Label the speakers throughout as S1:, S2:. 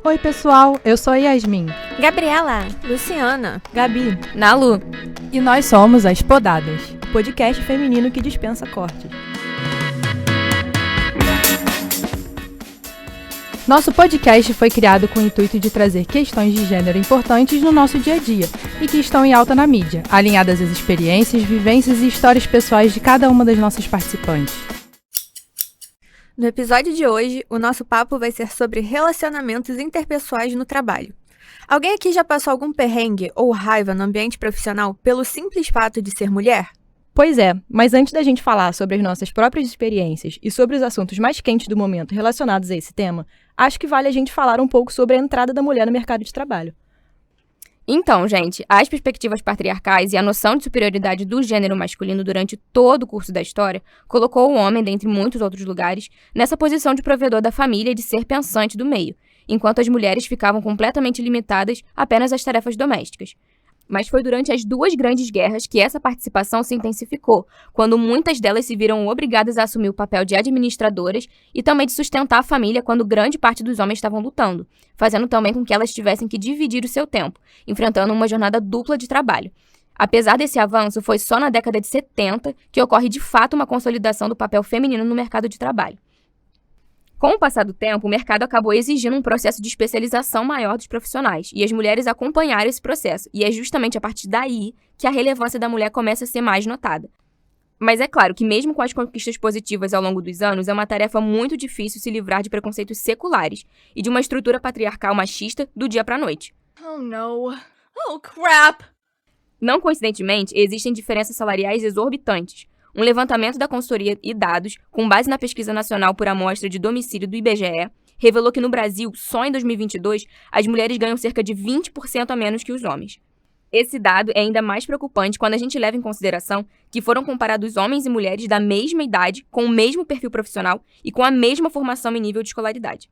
S1: Oi, pessoal, eu sou a Yasmin,
S2: Gabriela, Luciana,
S1: Gabi,
S2: Nalu.
S1: e nós somos As Podadas, o podcast feminino que dispensa cortes. Nosso podcast foi criado com o intuito de trazer questões de gênero importantes no nosso dia a dia e que estão em alta na mídia, alinhadas às experiências, vivências e histórias pessoais de cada uma das nossas participantes.
S2: No episódio de hoje, o nosso papo vai ser sobre relacionamentos interpessoais no trabalho. Alguém aqui já passou algum perrengue ou raiva no ambiente profissional pelo simples fato de ser mulher?
S3: Pois é, mas antes da gente falar sobre as nossas próprias experiências e sobre os assuntos mais quentes do momento relacionados a esse tema, acho que vale a gente falar um pouco sobre a entrada da mulher no mercado de trabalho.
S4: Então, gente, as perspectivas patriarcais e a noção de superioridade do gênero masculino durante todo o curso da história colocou o homem, dentre muitos outros lugares, nessa posição de provedor da família e de ser pensante do meio, enquanto as mulheres ficavam completamente limitadas apenas às tarefas domésticas. Mas foi durante as duas grandes guerras que essa participação se intensificou, quando muitas delas se viram obrigadas a assumir o papel de administradoras e também de sustentar a família quando grande parte dos homens estavam lutando, fazendo também com que elas tivessem que dividir o seu tempo, enfrentando uma jornada dupla de trabalho. Apesar desse avanço, foi só na década de 70 que ocorre de fato uma consolidação do papel feminino no mercado de trabalho. Com o passar do tempo, o mercado acabou exigindo um processo de especialização maior dos profissionais, e as mulheres acompanharam esse processo, e é justamente a partir daí que a relevância da mulher começa a ser mais notada. Mas é claro que mesmo com as conquistas positivas ao longo dos anos, é uma tarefa muito difícil se livrar de preconceitos seculares e de uma estrutura patriarcal machista do dia para a noite.
S2: Oh, no. Oh, crap!
S4: Não coincidentemente, existem diferenças salariais exorbitantes. Um levantamento da consultoria e dados, com base na Pesquisa Nacional por Amostra de Domicílio do IBGE, revelou que no Brasil, só em 2022, as mulheres ganham cerca de 20% a menos que os homens. Esse dado é ainda mais preocupante quando a gente leva em consideração que foram comparados homens e mulheres da mesma idade, com o mesmo perfil profissional e com a mesma formação e nível de escolaridade.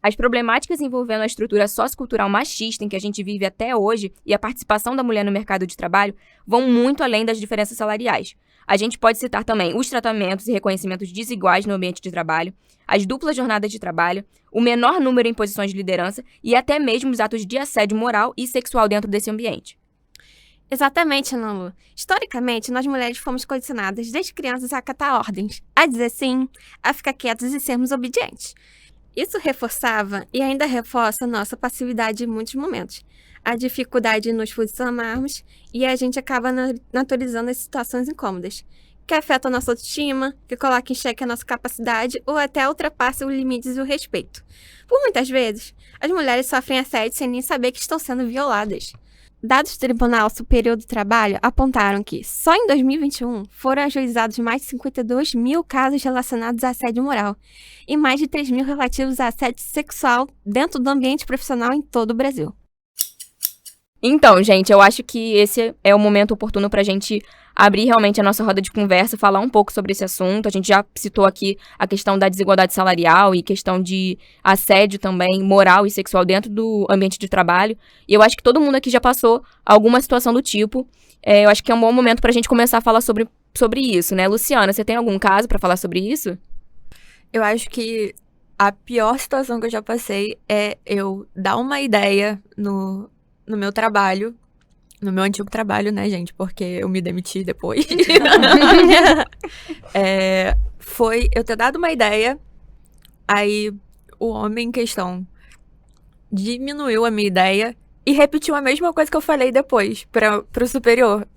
S4: As problemáticas envolvendo a estrutura sociocultural machista em que a gente vive até hoje e a participação da mulher no mercado de trabalho vão muito além das diferenças salariais. A gente pode citar também os tratamentos e reconhecimentos desiguais no ambiente de trabalho, as duplas jornadas de trabalho, o menor número em posições de liderança e até mesmo os atos de assédio moral e sexual dentro desse ambiente.
S2: Exatamente, Nalu. Historicamente, nós mulheres fomos condicionadas desde crianças a acatar ordens, a dizer sim, a ficar quietas e sermos obedientes. Isso reforçava e ainda reforça nossa passividade em muitos momentos, a dificuldade de nos posicionarmos e a gente acaba naturalizando as situações incômodas, que afetam a nossa autoestima, que colocam em xeque a nossa capacidade ou até ultrapassam os limites do respeito. Por muitas vezes, as mulheres sofrem assédio sem nem saber que estão sendo violadas. Dados do Tribunal Superior do Trabalho apontaram que, só em 2021, foram ajuizados mais de 52 mil casos relacionados a assédio moral e mais de 3 mil relativos a assédio sexual dentro do ambiente profissional em todo o Brasil.
S4: Então, gente, eu acho que esse é o momento oportuno pra gente abrir realmente a nossa roda de conversa, falar um pouco sobre esse assunto. A gente já citou aqui a questão da desigualdade salarial e questão de assédio também, moral e sexual dentro do ambiente de trabalho. E eu acho que todo mundo aqui já passou alguma situação do tipo. Eu acho que é um bom momento pra gente começar a falar sobre isso, né? Luciana, você tem algum caso pra falar sobre isso?
S2: Eu acho que a pior situação que eu já passei é eu dar uma ideia no meu trabalho, no meu antigo trabalho, né, gente? Porque eu me demiti depois. Foi eu ter dado uma ideia, aí o homem em questão diminuiu a minha ideia e repetiu a mesma coisa que eu falei depois pro superior.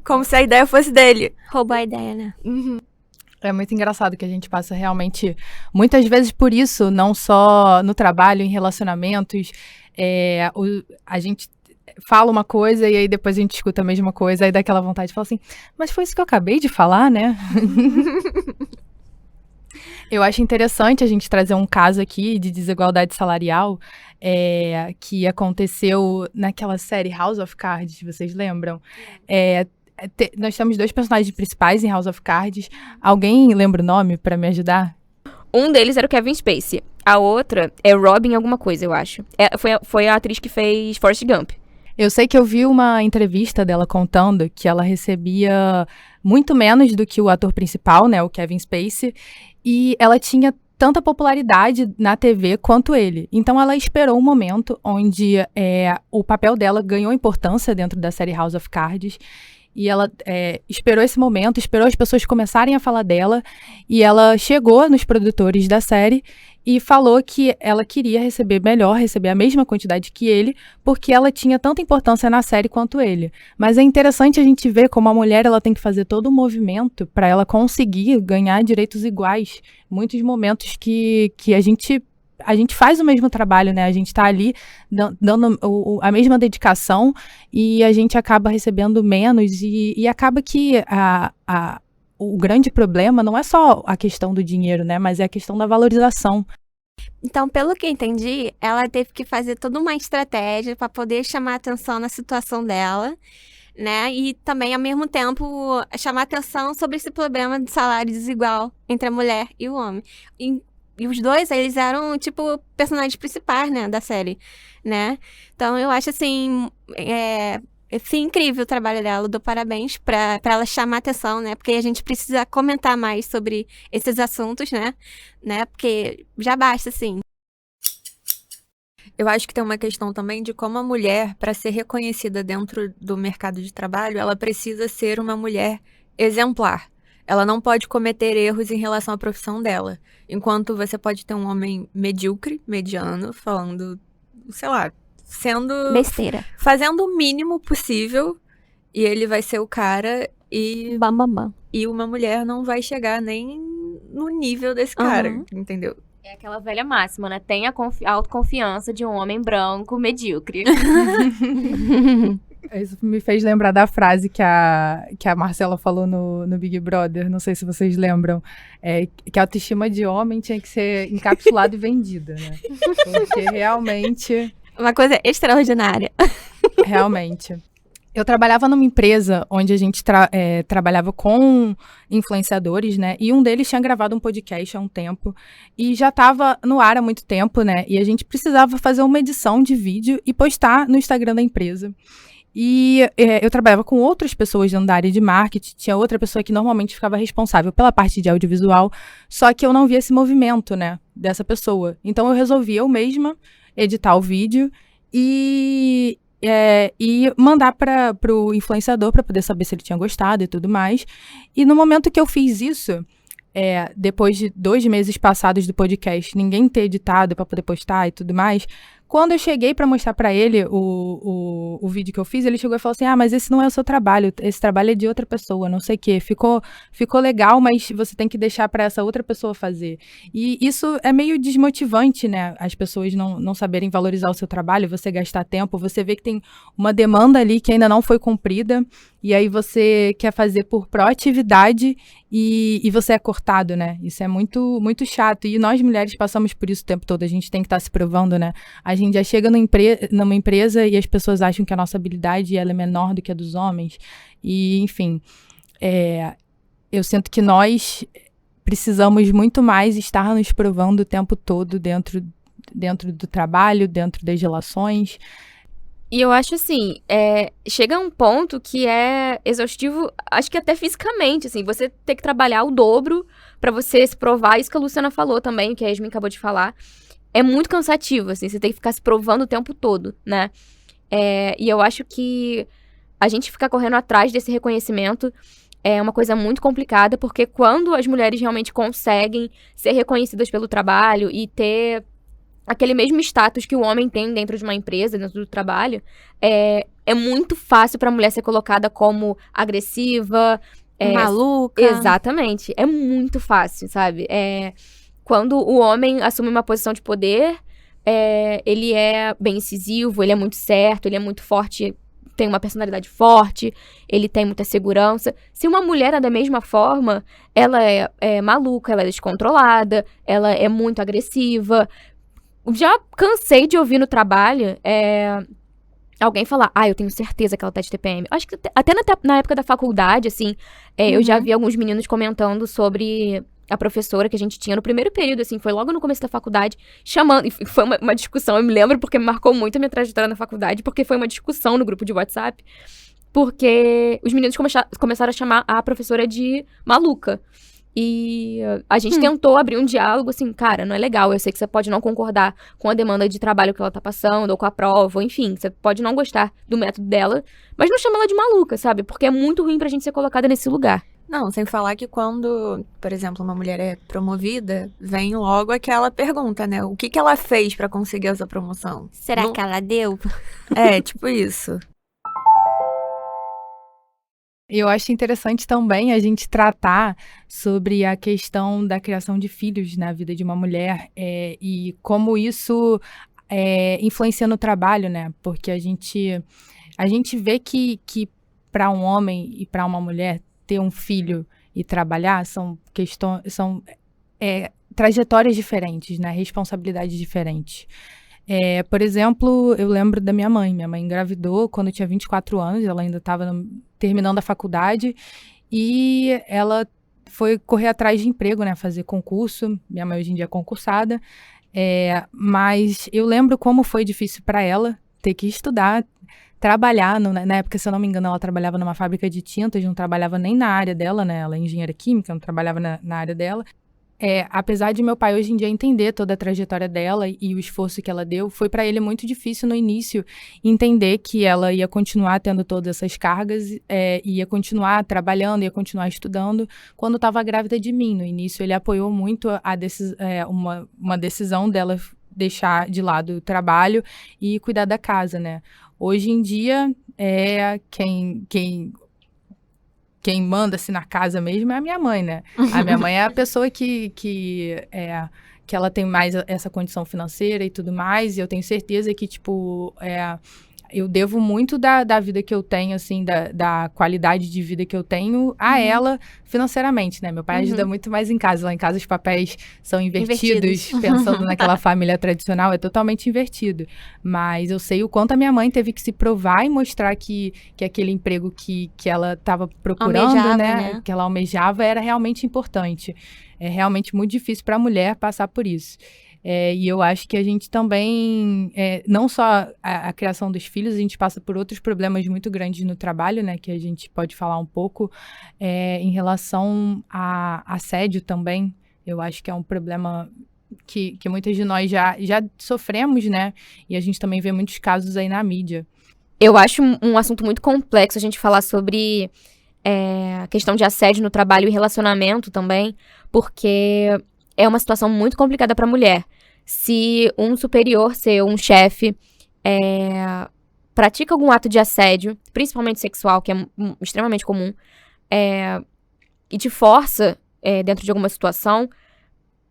S2: Como se a ideia fosse dele.
S5: Roubou a ideia, né?
S2: Uhum.
S1: É muito engraçado que a gente passa realmente, muitas vezes por isso, não só no trabalho, em relacionamentos, a gente fala uma coisa e aí depois a gente escuta a mesma coisa, aí dá aquela vontade de falar assim, mas foi isso que eu acabei de falar, né? Eu acho interessante a gente trazer um caso aqui de desigualdade salarial que aconteceu naquela série House of Cards, vocês lembram? Nós temos 2 personagens principais em House of Cards. Alguém lembra o nome pra me ajudar?
S4: Um deles era o Kevin Spacey. A outra é Robin alguma coisa, eu acho. Foi a atriz que fez Forrest Gump.
S1: Eu sei que eu vi uma entrevista dela contando que ela recebia muito menos do que o ator principal, né, o Kevin Spacey, e ela tinha tanta popularidade na TV quanto ele. Então ela esperou um momento onde o papel dela ganhou importância dentro da série House of Cards, e ela esperou esse momento, esperou as pessoas começarem a falar dela, e ela chegou nos produtores da série e falou que ela queria receber a mesma quantidade que ele, porque ela tinha tanta importância na série quanto ele. Mas é interessante a gente ver como a mulher ela tem que fazer todo o movimento para ela conseguir ganhar direitos iguais. Muitos momentos que a gente faz o mesmo trabalho, né? A gente está ali dando a mesma dedicação e a gente acaba recebendo menos e acaba que o grande problema não é só a questão do dinheiro, né? Mas é a questão da valorização.
S2: Então, pelo que eu entendi, ela teve que fazer toda uma estratégia para poder chamar atenção na situação dela, né? E também, ao mesmo tempo, chamar atenção sobre esse problema de salário desigual entre a mulher e o homem. E os dois, eles eram, tipo, personagens principais, né, da série, né? Então, eu acho, assim, incrível o trabalho dela. Dou parabéns pra ela chamar atenção, né? Porque a gente precisa comentar mais sobre esses assuntos, né? Porque já basta, assim.
S5: Eu acho que tem uma questão também de como a mulher, para ser reconhecida dentro do mercado de trabalho, ela precisa ser uma mulher exemplar. Ela não pode cometer erros em relação à profissão dela. Enquanto você pode ter um homem medíocre, mediano, falando, sei lá, sendo...
S2: Besteira.
S5: Fazendo o mínimo possível, e ele vai ser o cara, e
S2: Bam, bam, bam.
S5: e uma mulher não vai chegar nem no nível desse cara, entendeu?
S4: É aquela velha máxima, né? Tenha a autoconfiança de um homem branco medíocre.
S1: Isso me fez lembrar da frase que a Marcela falou no Big Brother, não sei se vocês lembram, que a autoestima de homem tinha que ser encapsulada e vendida, né? Porque realmente...
S2: Uma coisa extraordinária.
S1: Realmente. Eu trabalhava numa empresa onde a gente trabalhava com influenciadores, né? E um deles tinha gravado um podcast há um tempo e já estava no ar há muito tempo, né? E a gente precisava fazer uma edição de vídeo e postar no Instagram da empresa. E eu trabalhava com outras pessoas dentro da área de marketing, tinha outra pessoa que normalmente ficava responsável pela parte de audiovisual, só que eu não via esse movimento, né, dessa pessoa. Então eu resolvi eu mesma editar o vídeo e mandar para o influenciador para poder saber se ele tinha gostado e tudo mais. E no momento que eu fiz isso, depois de 2 meses passados do podcast, ninguém ter editado para poder postar e tudo mais, quando eu cheguei para mostrar para ele o vídeo que eu fiz, ele chegou e falou assim, mas esse não é o seu trabalho, esse trabalho é de outra pessoa, não sei o quê. Ficou legal, mas você tem que deixar para essa outra pessoa fazer. E isso é meio desmotivante, né? As pessoas não saberem valorizar o seu trabalho, você gastar tempo, você vê que tem uma demanda ali que ainda não foi cumprida, e aí você quer fazer por proatividade e você é cortado, né? Isso é muito, muito chato. E nós, mulheres, passamos por isso o tempo todo. A gente tem que estar se provando, né? A gente já chega numa empresa e as pessoas acham que a nossa habilidade ela é menor do que a dos homens. E, enfim, eu sinto que nós precisamos muito mais estar nos provando o tempo todo dentro do trabalho, dentro das relações.
S4: E eu acho assim, chega a um ponto que é exaustivo, acho que até fisicamente, assim, você ter que trabalhar o dobro pra você se provar, isso que a Luciana falou também, que a Yasmin acabou de falar, é muito cansativo, assim, você tem que ficar se provando o tempo todo, né? E eu acho que a gente ficar correndo atrás desse reconhecimento é uma coisa muito complicada, porque quando as mulheres realmente conseguem ser reconhecidas pelo trabalho e ter aquele mesmo status que o homem tem dentro de uma empresa, dentro do trabalho, é muito fácil pra mulher ser colocada como agressiva.
S2: Maluca.
S4: Exatamente. É muito fácil, sabe? Quando o homem assume uma posição de poder, ele é bem incisivo, ele é muito certo, ele é muito forte, tem uma personalidade forte, ele tem muita segurança. Se uma mulher é da mesma forma, ela é maluca, ela é descontrolada, ela é muito agressiva. Já cansei de ouvir no trabalho alguém falar, eu tenho certeza que ela tá de TPM. Acho que até na época da faculdade, assim, eu já vi alguns meninos comentando sobre a professora que a gente tinha no primeiro período, assim, foi logo no começo da faculdade, chamando, e foi uma discussão, eu me lembro porque me marcou muito a minha trajetória na faculdade, porque foi uma discussão no grupo de WhatsApp, porque os meninos começaram a chamar a professora de maluca. E a gente tentou abrir um diálogo, assim, cara, não é legal. Eu sei que você pode não concordar com a demanda de trabalho que ela tá passando, ou com a prova, ou enfim, você pode não gostar do método dela, mas não chama ela de maluca, sabe? Porque é muito ruim pra gente ser colocada nesse lugar.
S5: Não, sem falar que quando, por exemplo, uma mulher é promovida, vem logo aquela pergunta, né? O que que ela fez pra conseguir essa promoção?
S2: Será
S5: Não-
S2: que ela deu?
S5: É, tipo isso.
S1: Eu acho interessante também a gente tratar sobre a questão da criação de filhos na vida de uma mulher e como isso influencia no trabalho, né? Porque a gente vê que para um homem e para uma mulher ter um filho e trabalhar são trajetórias diferentes, né? Responsabilidades diferentes. Por exemplo, eu lembro da minha mãe. Minha mãe engravidou quando eu tinha 24 anos, ela ainda estava terminando a faculdade e ela foi correr atrás de emprego, né? Fazer concurso. Minha mãe hoje em dia é concursada. Mas eu lembro como foi difícil para ela ter que estudar, trabalhar. Na época, se eu não me engano, ela trabalhava numa fábrica de tintas, não trabalhava nem na área dela, né? Ela é engenheira química, não trabalhava na área dela. Apesar de meu pai hoje em dia entender toda a trajetória dela e o esforço que ela deu, foi para ele muito difícil no início entender que ela ia continuar tendo todas essas cargas, ia continuar trabalhando, ia continuar estudando quando estava grávida de mim. No início ele apoiou muito uma decisão dela deixar de lado o trabalho e cuidar da casa, né? Hoje em dia, quem manda-se na casa mesmo é a minha mãe, né? A minha mãe é a pessoa que ela tem mais essa condição financeira e tudo mais, e eu tenho certeza que, tipo, eu devo muito da vida que eu tenho, assim, da qualidade de vida que eu tenho a ela financeiramente, né? Meu pai ajuda muito mais em casa. Lá em casa os papéis são invertidos. Pensando naquela família tradicional, é totalmente invertido. Mas eu sei o quanto a minha mãe teve que se provar e mostrar que aquele emprego que ela estava procurando,
S2: Almejava,
S1: né?
S2: né?
S1: Que ela almejava era realmente importante. É realmente muito difícil para a mulher passar por isso. E eu acho que a gente também, não só a criação dos filhos, a gente passa por outros problemas muito grandes no trabalho, né, que a gente pode falar um pouco, em relação a assédio também. Eu acho que é um problema que muitas de nós já sofremos, né, e a gente também vê muitos casos aí na mídia.
S4: Eu acho um assunto muito complexo a gente falar sobre a questão de assédio no trabalho e relacionamento também, porque é uma situação muito complicada para a mulher. Se um superior seu, um chefe, pratica algum ato de assédio, principalmente sexual, que é extremamente comum, e te força dentro de alguma situação,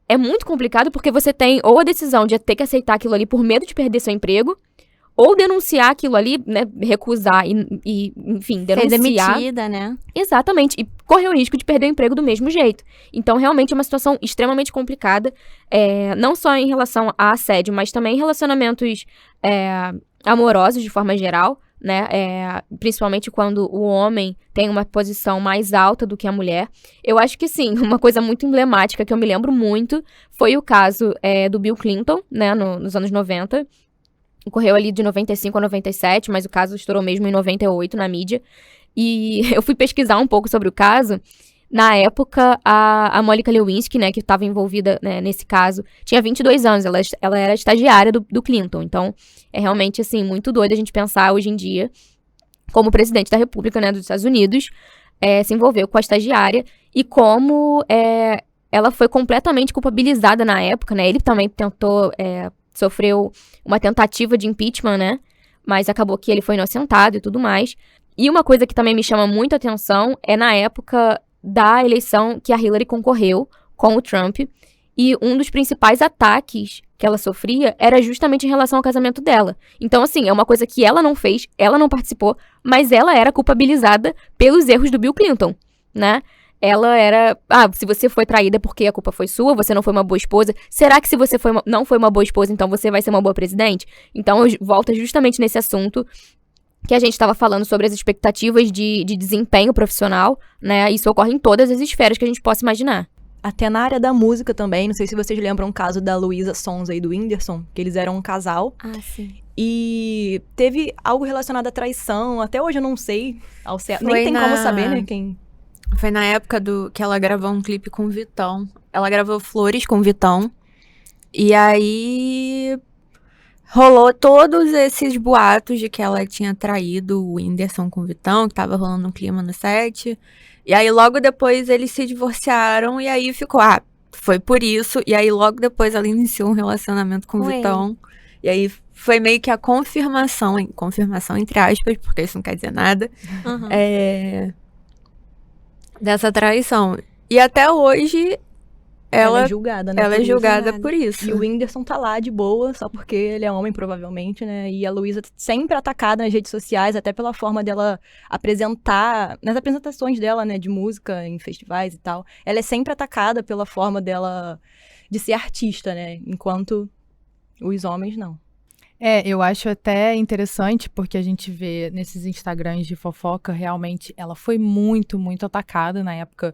S4: é muito complicado porque você tem ou a decisão de ter que aceitar aquilo ali por medo de perder seu emprego, ou denunciar aquilo ali, né, recusar e enfim,
S2: Ser
S4: denunciar.
S2: demitida, né?
S4: Exatamente, e correr o risco de perder o emprego do mesmo jeito. Então, realmente é uma situação extremamente complicada, não só em relação a assédio, mas também em relacionamentos amorosos de forma geral, né? Principalmente quando o homem tem uma posição mais alta do que a mulher. Eu acho que sim, uma coisa muito emblemática que eu me lembro muito foi o caso do Bill Clinton, né, nos anos 90. Ocorreu ali de 95 a 97, mas o caso estourou mesmo em 98 na mídia. E eu fui pesquisar um pouco sobre o caso. Na época, a Monica Lewinsky, né, que estava envolvida, né, nesse caso, tinha 22 anos. Ela era estagiária do Clinton. Então, é realmente, assim, muito doido a gente pensar hoje em dia como o presidente da República, né, dos Estados Unidos se envolveu com a estagiária e como ela foi completamente culpabilizada na época, né. Ele também sofreu uma tentativa de impeachment, né? Mas acabou que ele foi inocentado e tudo mais. E uma coisa que também me chama muito a atenção é na época da eleição que a Hillary concorreu com o Trump. E um dos principais ataques que ela sofria era justamente em relação ao casamento dela. Então, assim, é uma coisa que ela não fez, ela não participou, mas ela era culpabilizada pelos erros do Bill Clinton, né? Ela era, se você foi traída porque a culpa foi sua, você não foi uma boa esposa. Será que se você não foi uma boa esposa, então você vai ser uma boa presidente? Então, volta justamente nesse assunto que a gente estava falando sobre as expectativas de desempenho profissional, né? Isso ocorre em todas as esferas que a gente possa imaginar.
S3: Até na área da música também, não sei se vocês lembram o caso da Luísa Sonza e do Whindersson, que eles eram um casal.
S2: Ah, sim.
S3: E teve algo relacionado à traição, até hoje eu não sei ao certo.
S5: Foi
S3: Nem tem como saber, né, quem...
S5: Foi na época que ela gravou um clipe com o Vitão. Ela gravou Flores com o Vitão. E aí rolou todos esses boatos de que ela tinha traído o Whindersson com o Vitão, que tava rolando um clima no set. E aí logo depois eles se divorciaram e aí ficou, foi por isso. E aí logo depois ela iniciou um relacionamento com o Vitão. E aí foi meio que a confirmação entre aspas, porque isso não quer dizer nada, dessa traição. E até hoje ela
S3: é julgada, né?
S5: ela
S3: por
S5: é
S3: isso.
S5: julgada por isso.
S3: E o Whindersson tá lá de boa, só porque ele é homem, provavelmente, né? E a Luísa sempre atacada nas redes sociais, até pela forma dela apresentar, nas apresentações dela, né, de música em festivais e tal. Ela é sempre atacada pela forma dela de ser artista, né? Enquanto os homens não.
S1: Eu acho até interessante, porque a gente vê nesses Instagrams de fofoca, realmente, ela foi muito, muito atacada na época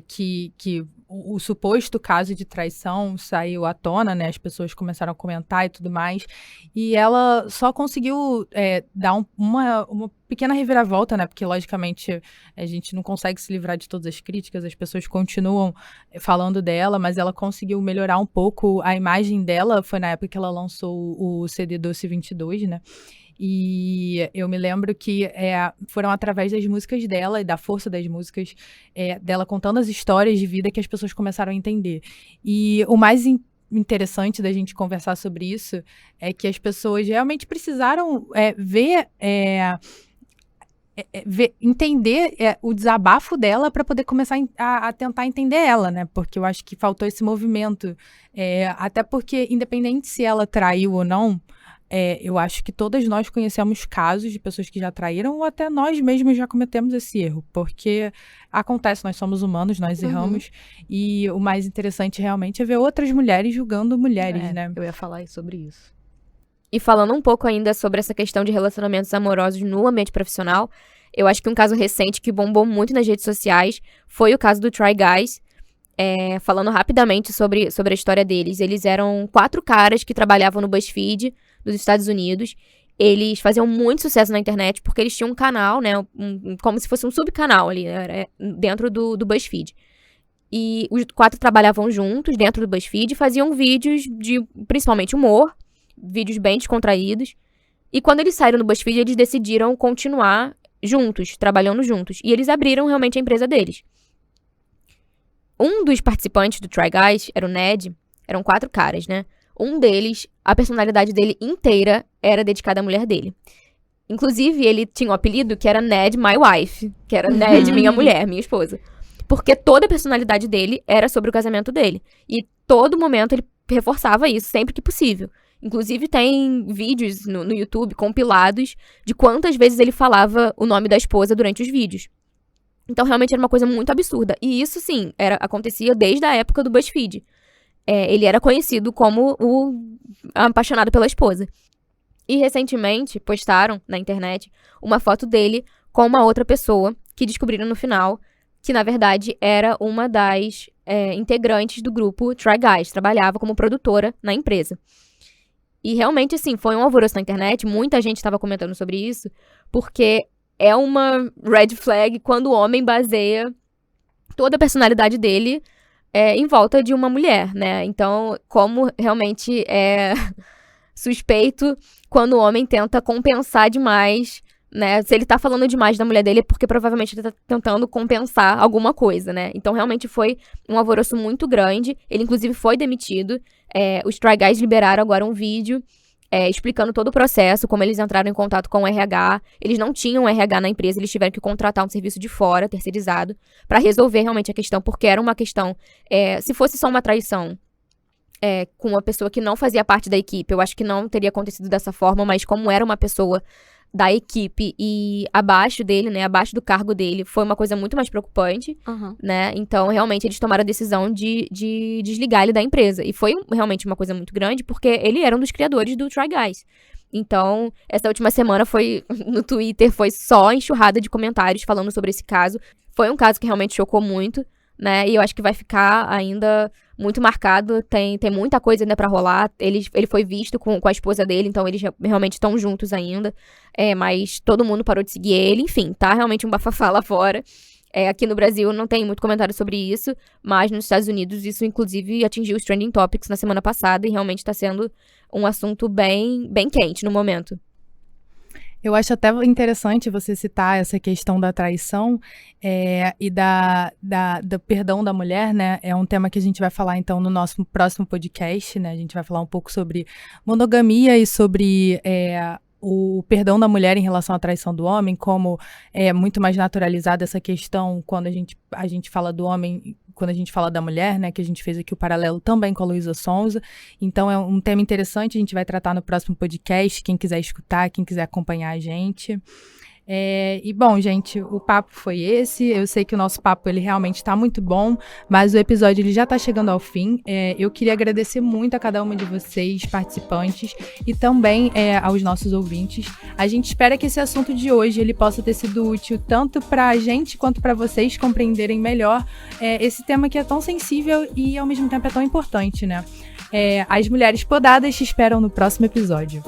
S1: que o suposto caso de traição saiu à tona, né? As pessoas começaram a comentar e tudo mais. E ela só conseguiu dar uma pequena reviravolta, né? Porque, logicamente, a gente não consegue se livrar de todas as críticas, as pessoas continuam falando dela, mas ela conseguiu melhorar um pouco a imagem dela. Foi na época que ela lançou o CD Doce 22, né? E eu me lembro que foram através das músicas dela e da força das músicas dela contando as histórias de vida que as pessoas começaram a entender. E o mais interessante da gente conversar sobre isso é que as pessoas realmente precisaram entender o desabafo dela para poder começar a tentar entender ela, né? Porque eu acho que faltou esse movimento. Até porque, independente se ela traiu ou não, eu acho que todas nós conhecemos casos de pessoas que já traíram ou até nós mesmos já cometemos esse erro, porque acontece, nós somos humanos, nós erramos, e o mais interessante realmente é ver outras mulheres julgando mulheres, né?
S3: Eu ia falar sobre isso.
S4: E falando um pouco ainda sobre essa questão de relacionamentos amorosos no ambiente profissional, eu acho que um caso recente que bombou muito nas redes sociais foi o caso do Try Guys. Falando rapidamente sobre a história deles, eles eram 4 caras que trabalhavam no BuzzFeed dos Estados Unidos. Eles faziam muito sucesso na internet porque eles tinham um canal, né, como se fosse um subcanal ali, né, dentro do BuzzFeed. E os 4 trabalhavam juntos dentro do BuzzFeed e faziam vídeos de, principalmente, humor, vídeos bem descontraídos. E quando eles saíram do BuzzFeed, eles decidiram continuar juntos, trabalhando juntos. E eles abriram realmente a empresa deles. Um dos participantes do Try Guys era o Ned. Eram 4 caras, né? Um deles, a personalidade dele inteira era dedicada à mulher dele. Inclusive, ele tinha um apelido que era Ned My Wife, que era Ned minha mulher, minha esposa. Porque toda a personalidade dele era sobre o casamento dele. E todo momento ele reforçava isso, sempre que possível. Inclusive, tem vídeos no YouTube compilados de quantas vezes ele falava o nome da esposa durante os vídeos. Então, realmente era uma coisa muito absurda. E isso, sim, acontecia desde a época do BuzzFeed. Ele era conhecido como o apaixonado pela esposa. E, recentemente, postaram na internet uma foto dele com uma outra pessoa que descobriram no final que, na verdade, era uma das integrantes do grupo Try Guys. Trabalhava como produtora na empresa. E, realmente, assim, foi um alvoroço na internet. Muita gente estava comentando sobre isso, porque é uma red flag quando o homem baseia toda a personalidade dele em volta de uma mulher, né? Então, como realmente é suspeito quando o homem tenta compensar demais, né? Se ele tá falando demais da mulher dele é porque provavelmente ele tá tentando compensar alguma coisa, né? Então, realmente foi um alvoroço muito grande. Ele, inclusive, foi demitido. Os Try Guys liberaram agora um vídeo explicando todo o processo, como eles entraram em contato com o RH. Eles não tinham RH na empresa, eles tiveram que contratar um serviço de fora, terceirizado, para resolver realmente a questão, porque era uma questão, se fosse só uma traição com uma pessoa que não fazia parte da equipe, eu acho que não teria acontecido dessa forma, mas como era uma pessoa da equipe e abaixo dele, né, abaixo do cargo dele, foi uma coisa muito mais preocupante, né, então realmente eles tomaram a decisão de desligar ele da empresa, e foi realmente uma coisa muito grande, porque ele era um dos criadores do Try Guys. Então, essa última semana no Twitter, foi só enxurrada de comentários falando sobre esse caso. Foi um caso que realmente chocou muito, né, e eu acho que vai ficar ainda muito marcado, tem muita coisa ainda pra rolar. Ele foi visto com a esposa dele, então eles realmente estão juntos ainda, mas todo mundo parou de seguir ele, enfim, tá realmente um bafafá lá fora. Aqui no Brasil não tem muito comentário sobre isso, mas nos Estados Unidos isso, inclusive, atingiu os Trending Topics na semana passada e realmente está sendo um assunto bem, bem quente no momento.
S1: Eu acho até interessante você citar essa questão da traição e do perdão da mulher, né? É um tema que a gente vai falar, então, no nosso próximo podcast, né? A gente vai falar um pouco sobre monogamia e sobre o perdão da mulher em relação à traição do homem, como é muito mais naturalizada essa questão quando a gente fala do homem, quando a gente fala da mulher, né, que a gente fez aqui o paralelo também com a Luísa Sonza. Então é um tema interessante, a gente vai tratar no próximo podcast, quem quiser escutar, quem quiser acompanhar a gente. E bom, gente, o papo foi esse. Eu sei que o nosso papo ele realmente está muito bom, mas o episódio ele já está chegando ao fim. Eu queria agradecer muito a cada uma de vocês, participantes, e também aos nossos ouvintes. A gente espera que esse assunto de hoje ele possa ter sido útil tanto para a gente quanto para vocês compreenderem melhor esse tema que é tão sensível e ao mesmo tempo é tão importante, né? As mulheres podadas te esperam no próximo episódio.